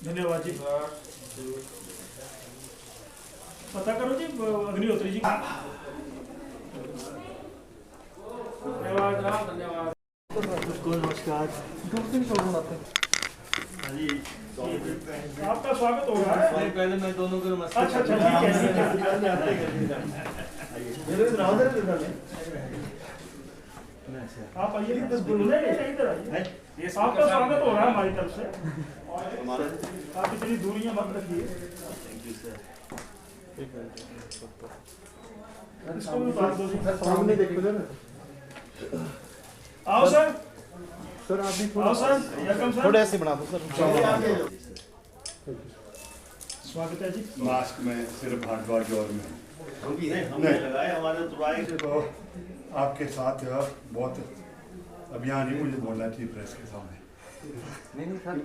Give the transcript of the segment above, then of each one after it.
धन्यवाद जी। पता करो जी अग्निहोत्री जी। धन्यवाद धन्यवाद। नमस्कार। आपका स्वागत हो रहा है। पहले मैं दोनों को नमस्कार। अच्छा ठीक है। आप आइए इधर आइए। आपका स्वागत हो रहा है हमारी तरफ से। आप इतनी दूरियां मत रखिए। इसको भी उतार दो। सामने देखो ना। आओ सर। सर आप भी आओ सर। यकम सर। थोड़े ऐसे बना दो सर। स्वागत है जी। मास्क में सिर्फ भारद्वाज और में हमने लगाए हमारे तो आपके साथ बहुत अभियान ही मुझे बोलना चाहिए प्रेस के सामने। नहीं सर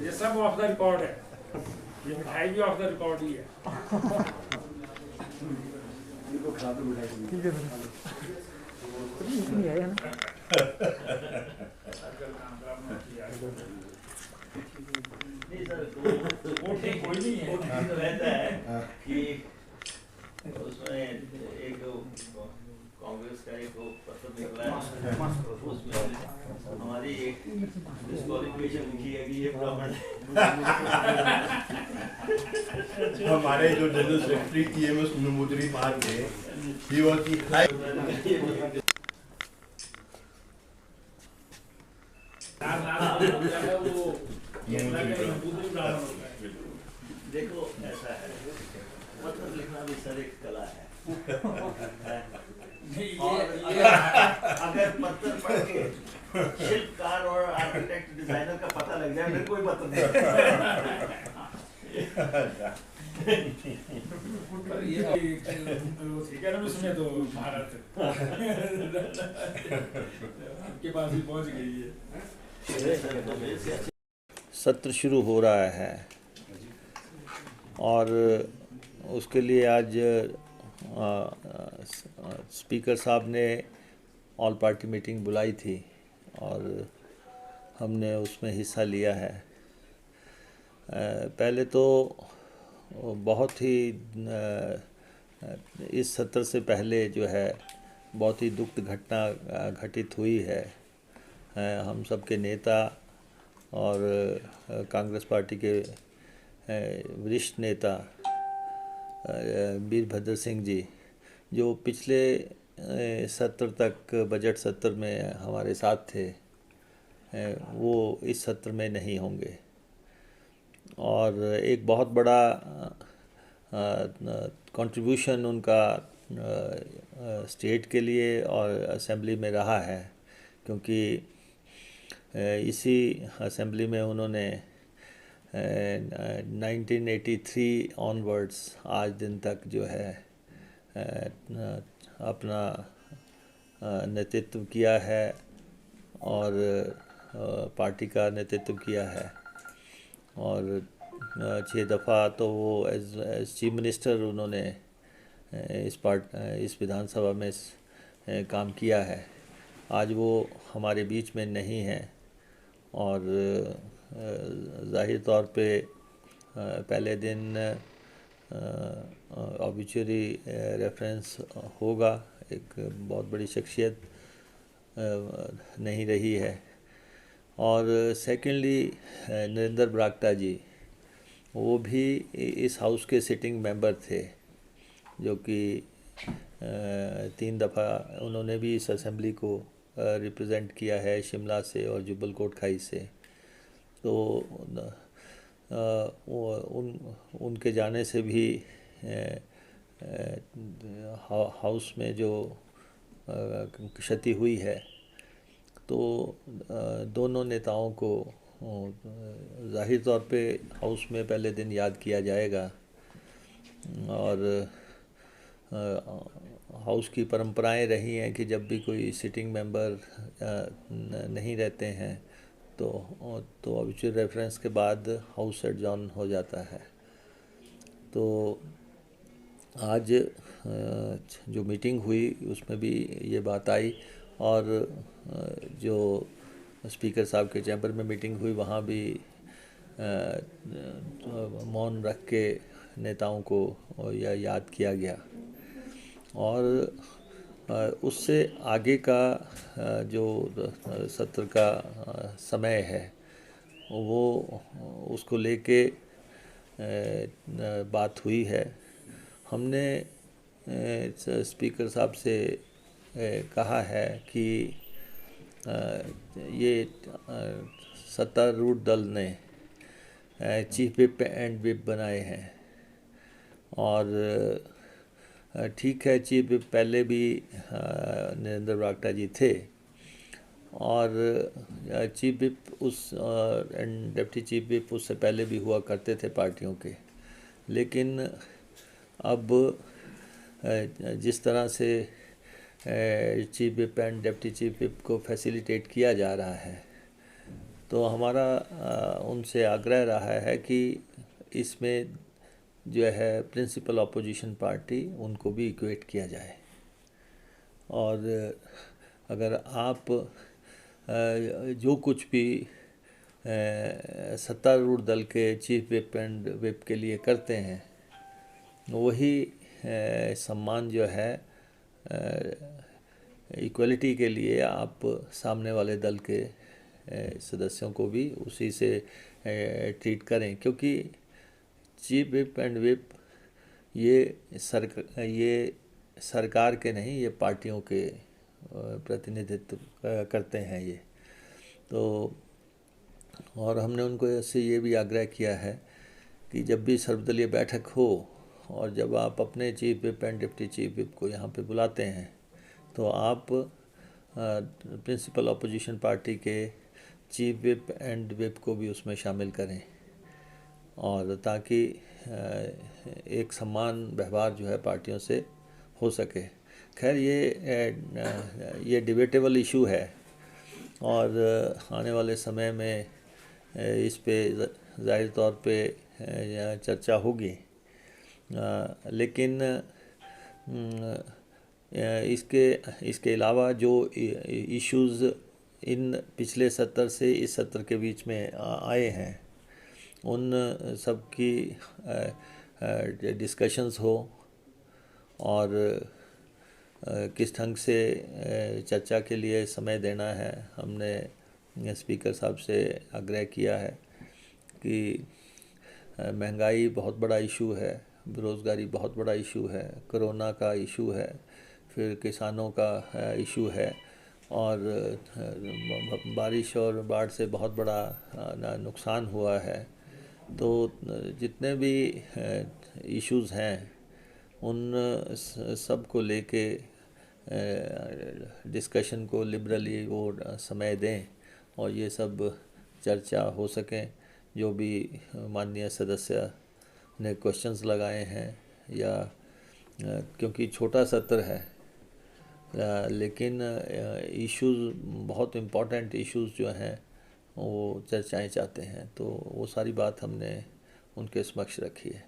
ये सब ऑफ द रिकॉर्ड है। ये मिठाई भी ऑफ द रिकॉर्ड ही है। ठीक है नहीं आया ना। कोई नहीं है। रहता है कि उसमें एक कांग्रेस का एक पत्र निकला है, उसमें हमारी एक डिस्क्वालिफिकेशन लिखी है कि ये ब्राह्मण है। हमारे जो जनरल सेक्रेटरी TMS नमूदरी मार के ही वो की देखो ऐसा है, पत्र लिखना भी सर एक कला है। और अगर पत्र पढ़ के शिल्पकार और आर्किटेक्ट डिजाइनर का पता लग जाए फिर कोई पत्र नहीं। उसमें तो भारत के पास भी पहुंच गई है। सत्र शुरू हो रहा है और उसके लिए आज स्पीकर साहब ने ऑल पार्टी मीटिंग बुलाई थी और हमने उसमें हिस्सा लिया है। पहले तो बहुत ही इस सत्र से पहले जो है बहुत ही दुखद घटना घटित हुई है। हम सब के नेता और कांग्रेस पार्टी के वरिष्ठ नेता वीरभद्र सिंह जी जो पिछले सत्र तक बजट सत्र में हमारे साथ थे, वो इस सत्र में नहीं होंगे। और एक बहुत बड़ा कंट्रीब्यूशन उनका स्टेट के लिए और असेंबली में रहा है, क्योंकि इसी असेंबली में उन्होंने 1983 ऑनवर्ड्स आज दिन तक जो है अपना नेतृत्व किया है और पार्टी का नेतृत्व किया है। और 6 दफ़ा तो वो एज चीफ मिनिस्टर उन्होंने इस विधानसभा में काम किया है। आज वो हमारे बीच में नहीं है और ज़ाहिर तौर पे पहले दिन ऑब्ituary रेफरेंस होगा। एक बहुत बड़ी शख्सियत नहीं रही है। और सेकेंडली नरेंद्र बरागटा जी, वो भी इस हाउस के सिटिंग मेंबर थे, जो कि 3 दफ़ा उन्होंने भी इस असेंबली को रिप्रेजेंट किया है, शिमला से और जुब्बल कोटखाई से। तो उनके जाने से भी हाउस में जो क्षति हुई है, तो दोनों नेताओं को ज़ाहिर तौर पे हाउस में पहले दिन याद किया जाएगा। और हाउस की परंपराएं रही हैं कि जब भी कोई सिटिंग मेंबर नहीं रहते हैं तो ऑब्ituary रेफरेंस के बाद हाउस एडजॉर्न हो जाता है। तो आज जो मीटिंग हुई उसमें भी ये बात आई, और जो स्पीकर साहब के चैम्बर में मीटिंग हुई वहाँ भी मौन रख के नेताओं को याद किया गया। और उससे आगे का जो सत्र का समय है वो उसको लेके बात हुई है। हमने स्पीकर साहब से कहा है कि ये सत्तारूढ़ दल ने चीफ विप एंड विप बनाए हैं, और ठीक है, चीफ विप पहले भी नरेंद्र बरागटा जी थे, और चीफ विप उस एंड डिप्टी चीफ विप उससे पहले भी हुआ करते थे पार्टियों के। लेकिन अब जिस तरह से chief whip and deputy chief whip को फैसिलिटेट किया जा रहा है, तो हमारा उनसे आग्रह रहा है कि इसमें जो है प्रिंसिपल अपोजिशन पार्टी उनको भी इक्वेट किया जाए। और अगर आप जो कुछ भी सत्तारूढ़ दल के चीफ विप एंड विप के लिए करते हैं, वही सम्मान जो है इक्वलिटी के लिए आप सामने वाले दल के सदस्यों को भी उसी से ट्रीट करें, क्योंकि चीफ विप एंड विप ये सरकार के नहीं, ये पार्टियों के प्रतिनिधित्व करते हैं ये। तो और हमने उनको ऐसे ये भी आग्रह किया है कि जब भी सर्वदलीय बैठक हो और जब आप अपने chief whip and deputy chief whip को यहाँ पे बुलाते हैं, तो आप प्रिंसिपल अपोजिशन पार्टी के चीफ विप एंड विप को भी उसमें शामिल करें, और ताकि एक समान व्यवहार जो है पार्टियों से हो सके। खैर ये डिबेटेबल इशू है, और आने वाले समय में इस पे ज़ाहिर तौर पे चर्चा होगी। लेकिन इसके अलावा जो इश्यूज़ इन पिछले सत्र से इस सत्र के बीच में आए हैं, उन सब की डिस्कशंस हो, और किस ढंग से चर्चा के लिए समय देना है। हमने स्पीकर साहब से आग्रह किया है कि महंगाई बहुत बड़ा इशू है, बेरोज़गारी बहुत बड़ा इशू है, कोरोना का इशू है, फिर किसानों का इशू है, और बारिश और बाढ़ से बहुत बड़ा नुकसान हुआ है। तो जितने भी इश्यूज़ हैं उन सब को लेके डिस्कशन को लिबरली वो समय दें, और ये सब चर्चा हो सकें। जो भी माननीय सदस्य ने क्वेश्चंस लगाए हैं, या क्योंकि छोटा सत्र है, लेकिन इश्यूज़ बहुत इम्पोर्टेंट इश्यूज़ जो हैं वो चर्चाएं चाहते हैं, तो वो सारी बात हमने उनके समक्ष रखी है।